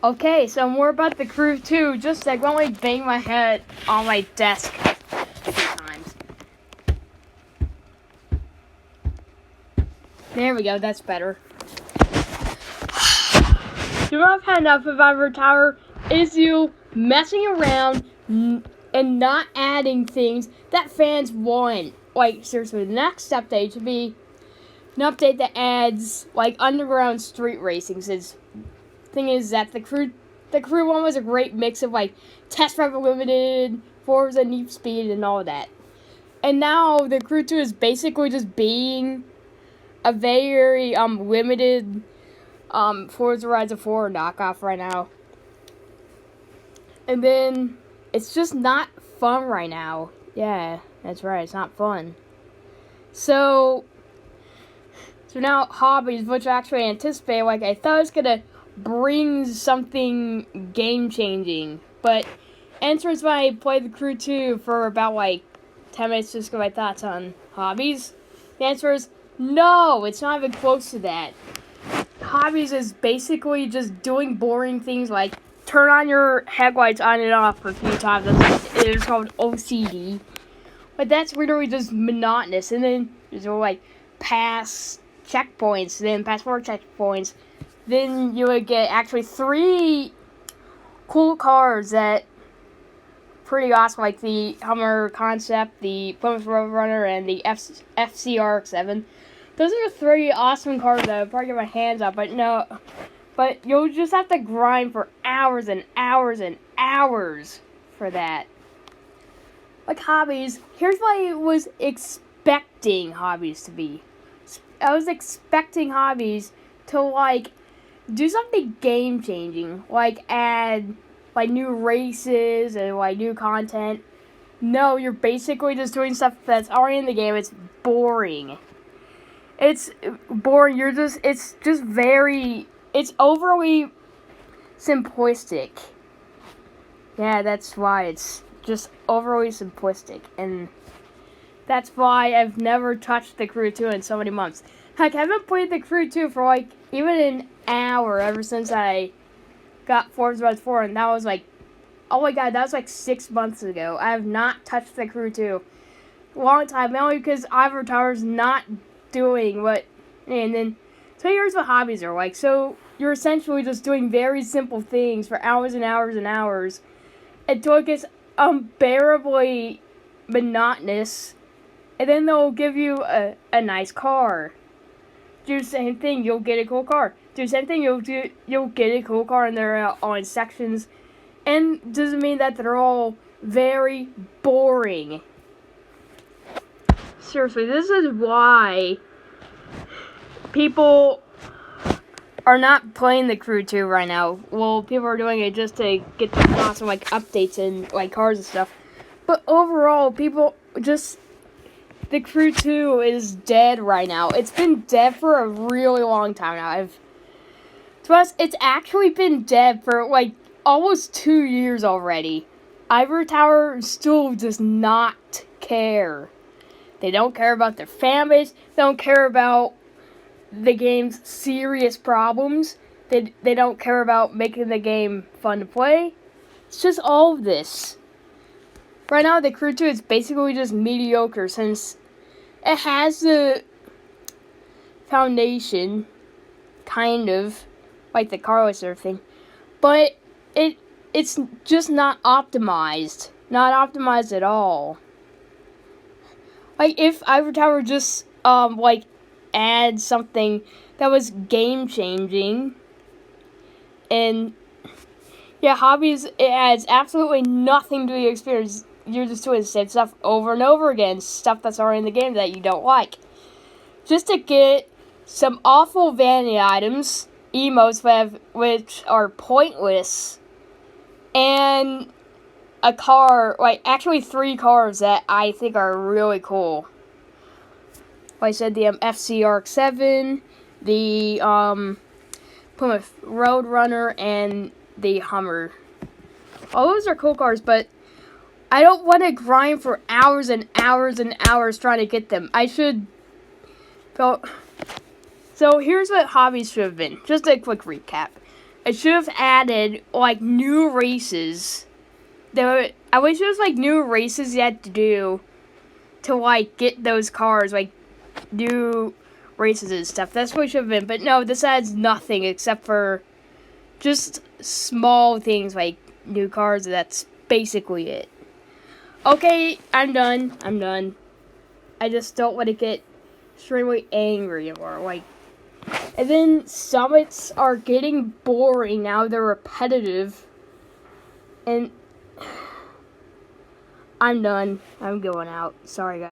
Okay, so more about the Crew 2. Just like when I bang my head on my desk a few times. There we go, that's better. Do I've had enough of Ivory Tower is you messing around and not adding things that fans want. Like, seriously, the next update should be an update that adds, like, underground street racing. Since thing is that the crew 1 was a great mix of, like, Test Drive Limited, Forza Need for Speed, and all that. And now the Crew 2 is basically just being a very limited Forza Horizon 4 knockoff right now. And then it's just not fun right now. Yeah, that's right, it's not fun. So now Hobbies, which I actually anticipate, like I thought it was gonna bring something game changing. But answers when I played the Crew 2 for about like 10 minutes just to get my thoughts on Hobbies. The answer is no, it's not even close to that. Hobbies is basically just doing boring things like turn on your headlights on and off a few times. It's called OCD. But that's literally just monotonous. And then there's like pass checkpoints, then pass 4 checkpoints. Then you would get actually 3 cool cars that pretty awesome, like the Hummer Concept, the Plymouth Roadrunner, and the FCRX7. Those are 3 awesome cars that I would probably get my hands on, but you'll just have to grind for hours and hours and hours for that. Like Hobbies, here's what I was expecting Hobbies to be. I was expecting Hobbies to, like, do something game-changing, like add, like, new races and, like, new content. No, you're basically just doing stuff that's already in the game. It's boring. It's boring. It's overly simplistic. Yeah, that's why it's just overly simplistic. And that's why I've never touched the Crew 2 in so many months. Heck, I haven't played the Crew 2 for, like, even an hour ever since I got Forza Horizon 4. And that was, like, oh my god, that was, like, 6 months ago. I have not touched the Crew 2. Long time, mainly because Ivory Tower's not doing what, and then, so here's what Hobbies are like. So you're essentially just doing very simple things for hours and hours and hours until it gets unbearably monotonous, and then they'll give you a nice car. Do the same thing, you'll get a cool car. Do the same thing, you'll get a cool car, and they're all in sections, and doesn't mean that they're all very boring. Seriously, this is why people are not playing the Crew 2 right now. Well, people are doing it just to get the awesome, like, updates and, like, cars and stuff. But overall, people just, the Crew 2 is dead right now. It's been dead for a really long time now. To us, it's actually been dead for, like, almost 2 years already. Ivory Tower still does not care. They don't care about their fan base. They don't care about the game's serious problems. They don't care about making the game fun to play. It's just all of this. Right now, the Crew 2 is basically just mediocre since it has the foundation, kind of, like the car racer thing, but it's just not optimized. Not optimized at all. Like, if Ivory Tower just, like, add something that was game-changing, and, yeah, Hobbies, it adds absolutely nothing to the experience. You're just doing the same stuff over and over again, stuff that's already in the game that you don't like. Just to get some awful vanity items, emotes, which are pointless, and a car, like, actually 3 cars that I think are really cool. Like I said, the FCRX7, the Plymouth Roadrunner, and the Hummer. All those are cool cars, but I don't want to grind for hours and hours and hours trying to get them. I should go. So here's what Hobbies should have been. Just a quick recap. it should have added like new races. I wish there was like new races you had to do to like get those cars, like new races and stuff. That's what it should have been. But no, this adds nothing except for just small things like new cars. That's basically it. Okay, I'm done. I just don't want to get extremely angry anymore. Like, and then summits are getting boring now. They're repetitive. And I'm done. I'm going out. Sorry, guys.